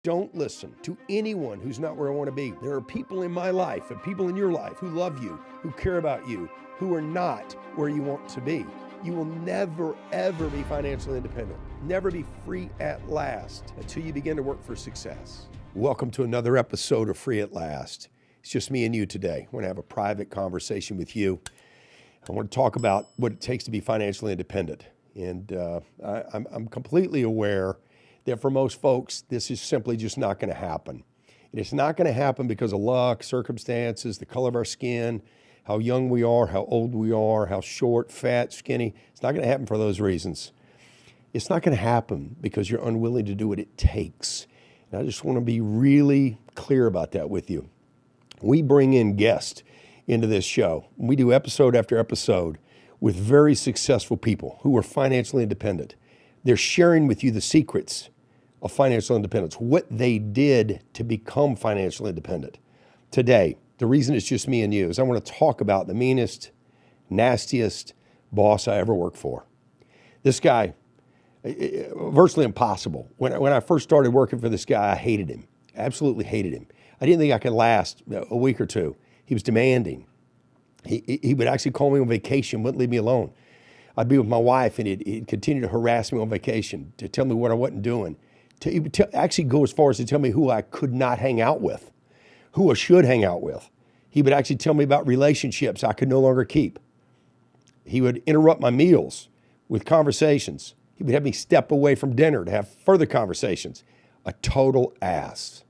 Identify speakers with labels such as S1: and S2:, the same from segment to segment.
S1: Don't listen to anyone who's not where I want to be. There are people in my life and people in your life who love you, who care about you, who are not where you want to be. You will never, ever be financially independent, never be free at last until you begin to work for success. Welcome to another episode of Free at Last. It's just me and you today. I want to have a private conversation with you. I want to talk about what it takes to be financially independent. And I'm completely aware that for most folks, this is simply just not going to happen. And it's not going to happen because of luck, circumstances, the color of our skin, how young we are, how old we are, how short, fat, skinny. It's not going to happen for those reasons. It's not going to happen because you're unwilling to do what it takes. And I just want to be really clear about that with you. We bring in guests into this show. We do episode after episode with very successful people who are financially independent. They're sharing with you the secrets of financial independence, what they did to become financially independent. Today, the reason it's just me and you is I want to talk about the meanest, nastiest boss I ever worked for. This guy, virtually impossible. When I first started working for this guy, I hated him, absolutely hated him. I didn't think I could last a week or two. He was demanding. He would actually call me on vacation, wouldn't leave me alone. I'd be with my wife, and he'd continue to harass me on vacation, to tell me what I wasn't doing. He would actually go as far as to tell me who I could not hang out with, who I should hang out with. He would actually tell me about relationships I could no longer keep. He would interrupt my meals with conversations. He would have me step away from dinner to have further conversations. A total ass.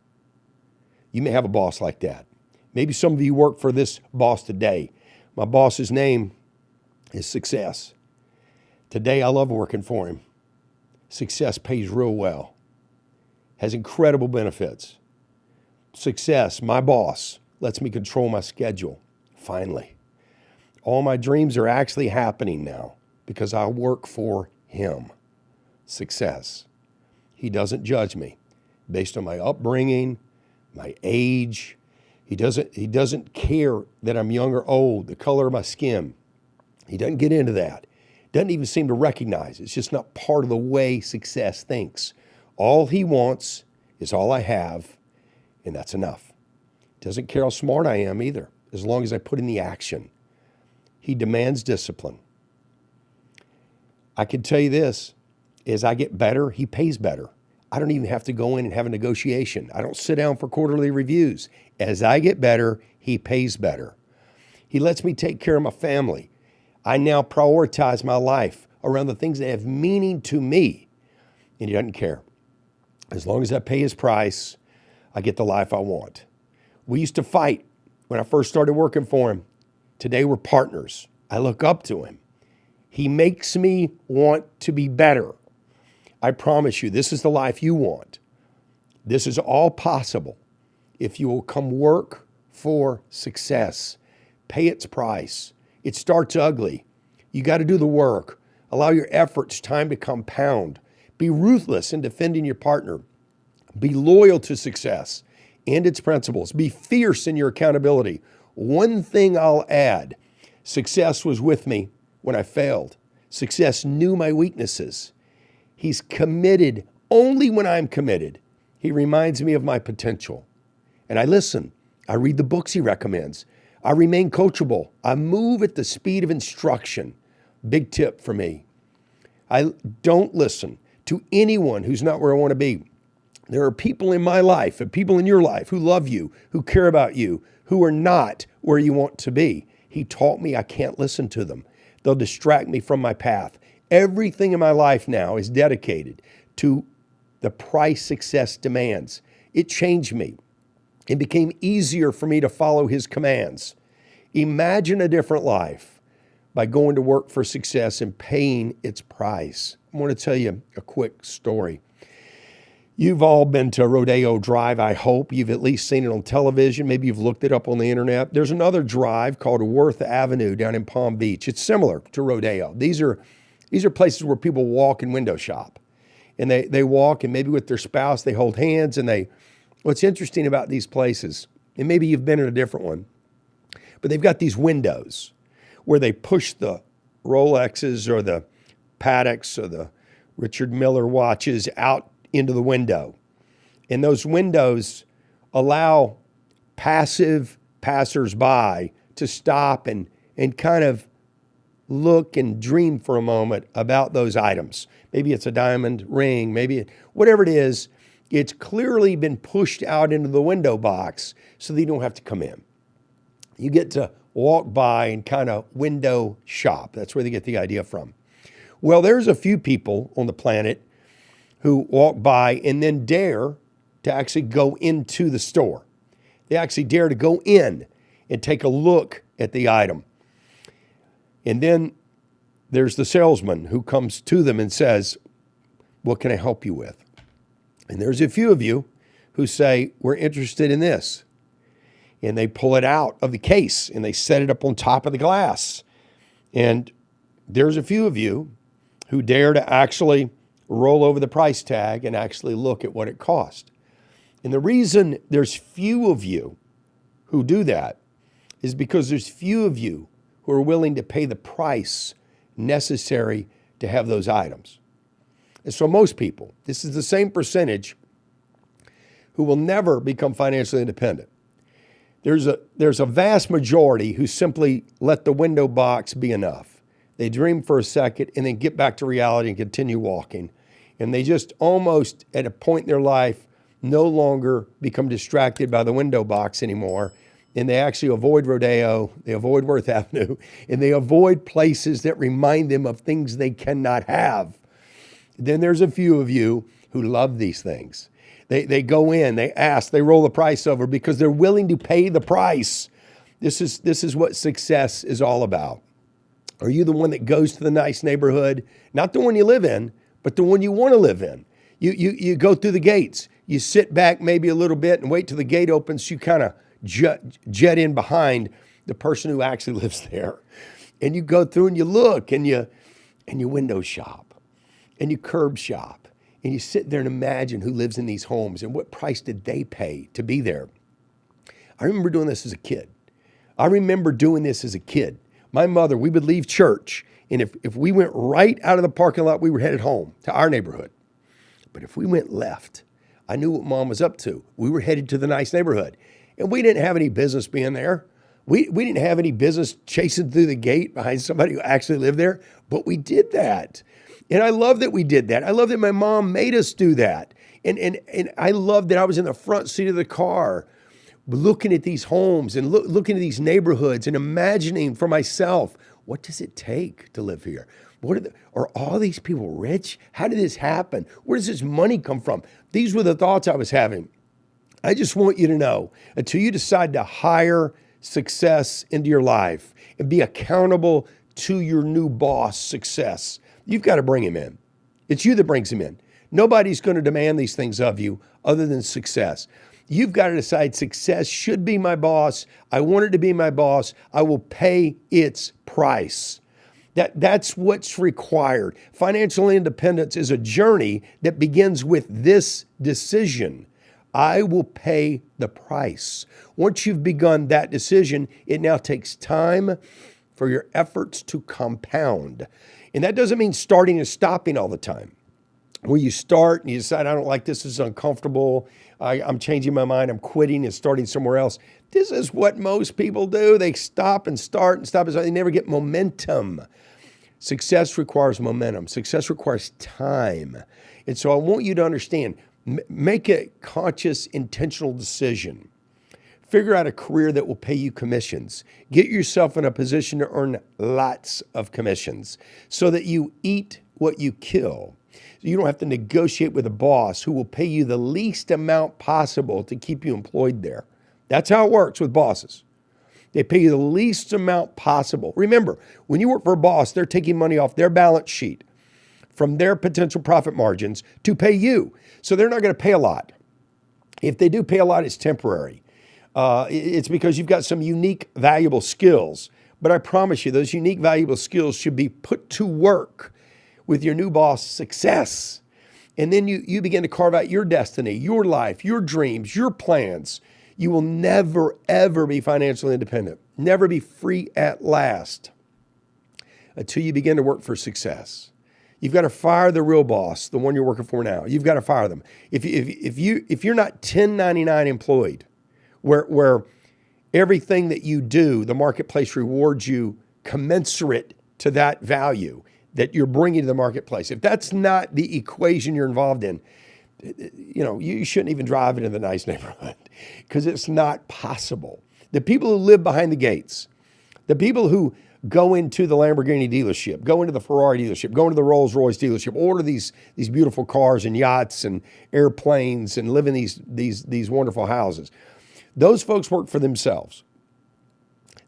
S1: You may have a boss like that. Maybe some of you work for this boss today. My boss's name is Success. Today, I love working for him. Success pays real well, has incredible benefits. Success, my boss, lets me control my schedule, finally. All my dreams are actually happening now because I work for him. Success. He doesn't judge me based on my upbringing, my age. He doesn't care that I'm young or old, the color of my skin. He doesn't get into that. Doesn't even seem to recognize it. It's just not part of the way Success thinks. All he wants is all I have, and that's enough. Doesn't care how smart I am either, as long as I put in the action. He demands discipline. I can tell you this, as I get better, he pays better. I don't even have to go in and have a negotiation. I don't sit down for quarterly reviews. As I get better, he pays better. He lets me take care of my family. I now prioritize my life around the things that have meaning to me, and he doesn't care. As long as I pay his price, I get the life I want. We used to fight when I first started working for him. Today we're partners. I look up to him. He makes me want to be better. I promise you, this is the life you want. This is all possible if you will come work for Success. Pay its price. It starts ugly. You got to do the work. Allow your efforts time to compound. Be ruthless in defending your partner. Be loyal to Success and its principles. Be fierce in your accountability. One thing I'll add, Success was with me when I failed. Success knew my weaknesses. He's committed only when I'm committed. He reminds me of my potential. And I listen. I read the books he recommends. I remain coachable. I move at the speed of instruction. Big tip for me. I don't listen to anyone who's not where I want to be. There are people in my life and people in your life who love you, who care about you, who are not where you want to be. He taught me I can't listen to them. They'll distract me from my path. Everything in my life now is dedicated to the price Success demands. It changed me. It became easier for me to follow his commands. Imagine a different life by going to work for Success and paying its price. I want to tell you a quick story. You've all been to Rodeo Drive, I hope. You've at least seen it on television. Maybe you've looked it up on the internet. There's another drive called Worth Avenue down in Palm Beach. It's similar to Rodeo. These are places where people walk and window shop. And they walk, and maybe with their spouse, they hold hands, and what's interesting about these places, and maybe you've been in a different one, but they've got these windows where they push the Rolexes or the Pateks or the Richard Miller watches out into the window. And those windows allow passive passersby to stop and kind of look and dream for a moment about those items. Maybe it's a diamond ring, whatever it is, it's clearly been pushed out into the window box so that you don't have to come in. You get to walk by and kind of window shop. That's where they get the idea from. Well, there's a few people on the planet who walk by and then dare to actually go into the store. They actually dare to go in and take a look at the item. And then there's the salesman who comes to them and says, what can I help you with? And there's a few of you who say, we're interested in this. And they pull it out of the case and they set it up on top of the glass. And there's a few of you who dare to actually roll over the price tag and actually look at what it cost. And the reason there's few of you who do that is because there's few of you who are willing to pay the price necessary to have those items. And so most people, this is the same percentage who will never become financially independent. There's a vast majority who simply let the window box be enough. They dream for a second and then get back to reality and continue walking. And they just almost at a point in their life no longer become distracted by the window box anymore. And they actually avoid Rodeo, they avoid Worth Avenue, and they avoid places that remind them of things they cannot have. Then there's a few of you who love these things. They go in, they ask, they roll the price over because they're willing to pay the price. This is what success is all about. Are you the one that goes to the nice neighborhood? Not the one you live in, but the one you want to live in. You go through the gates. You sit back maybe a little bit and wait till the gate opens so you kind of jet in behind the person who actually lives there. And you go through and you look and you window shop and you curb shop. And you sit there and imagine who lives in these homes and what price did they pay to be there. I remember doing this as a kid. My mother, we would leave church, and if we went right out of the parking lot, we were headed home to our neighborhood. But if we went left, I knew what Mom was up to. We were headed to the nice neighborhood, and we didn't have any business being there. We didn't have any business chasing through the gate behind somebody who actually lived there, but we did that. And I love that we did that. I love that my mom made us do that. And I love that I was in the front seat of the car looking at these homes and looking at these neighborhoods and imagining for myself, what does it take to live here? Are all these people rich? How did this happen? Where does this money come from? These were the thoughts I was having. I just want you to know, until you decide to hire success into your life and be accountable to your new boss success, you've got to bring him in. It's you that brings him in. Nobody's going to demand these things of you other than success. You've got to decide success should be my boss. I want it to be my boss. I will pay its price. That's what's required. Financial independence is a journey that begins with this decision. I will pay the price. Once you've begun that decision, it now takes time for your efforts to compound. And that doesn't mean starting and stopping all the time. Where you start and you decide, I don't like this is uncomfortable. I'm changing my mind. I'm quitting and starting somewhere else. This is what most people do. They stop and start and stop and start. They never get momentum. Success requires momentum. Success requires time. And so I want you to understand, make a conscious, intentional decision. Figure out a career that will pay you commissions. Get yourself in a position to earn lots of commissions so that you eat what you kill. You don't have to negotiate with a boss who will pay you the least amount possible to keep you employed there. That's how it works with bosses. They pay you the least amount possible. Remember, when you work for a boss, they're taking money off their balance sheet from their potential profit margins to pay you. So they're not going to pay a lot. If they do pay a lot, it's temporary. It's because you've got some unique, valuable skills. But I promise you, those unique, valuable skills should be put to work with your new boss' success. And then you begin to carve out your destiny, your life, your dreams, your plans. You will never, ever be financially independent, never be free at last until you begin to work for success. You've got to fire the real boss, the one you're working for now. You've got to fire them. If you're not 1099 employed, where everything that you do, the marketplace rewards you commensurate to that value that you're bringing to the marketplace. If that's not the equation you're involved in, you shouldn't even drive into the nice neighborhood because it's not possible. The people who live behind the gates, the people who go into the Lamborghini dealership, go into the Ferrari dealership, go into the Rolls-Royce dealership, order these beautiful cars and yachts and airplanes and live in these wonderful houses. Those folks work for themselves.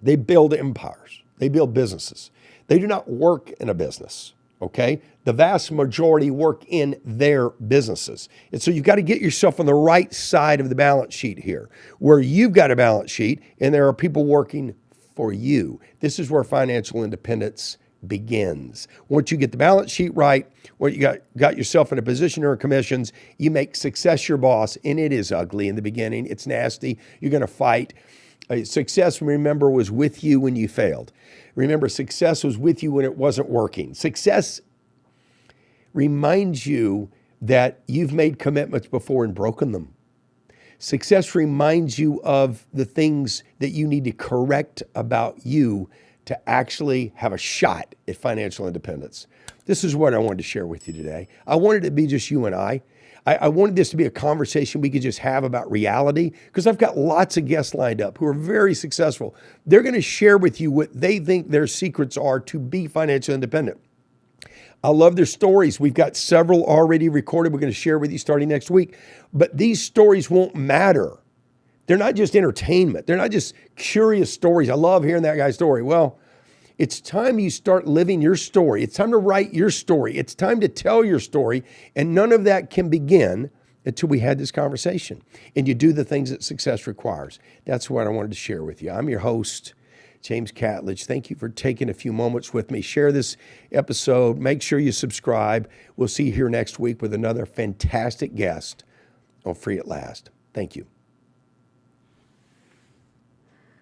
S1: They build empires. They build businesses. They do not work in a business, okay? The vast majority work in their businesses. And so you've got to get yourself on the right side of the balance sheet here, where you've got a balance sheet and there are people working for you. This is where financial independence begins. Once you get the balance sheet right, when you got yourself in a position to earn commissions, you make success your boss, and it is ugly in the beginning. It's nasty. You're going to fight. Success, remember, was with you when you failed. Remember, success was with you when it wasn't working. Success reminds you that you've made commitments before and broken them. Success reminds you of the things that you need to correct about you to actually have a shot at financial independence. This is what I wanted to share with you today. I wanted it to be just you and I. I wanted this to be a conversation we could just have about reality, because I've got lots of guests lined up who are very successful. They're going to share with you what they think their secrets are to be financially independent. I love their stories. We've got several already recorded. We're going to share with you starting next week. But these stories won't matter. They're not just entertainment. They're not just curious stories. I love hearing that guy's story. Well, it's time you start living your story. It's time to write your story. It's time to tell your story. And none of that can begin until we had this conversation and you do the things that success requires. That's what I wanted to share with you. I'm your host, James Catledge. Thank you for taking a few moments with me. Share this episode. Make sure you subscribe. We'll see you here next week with another fantastic guest on Free at Last. Thank you.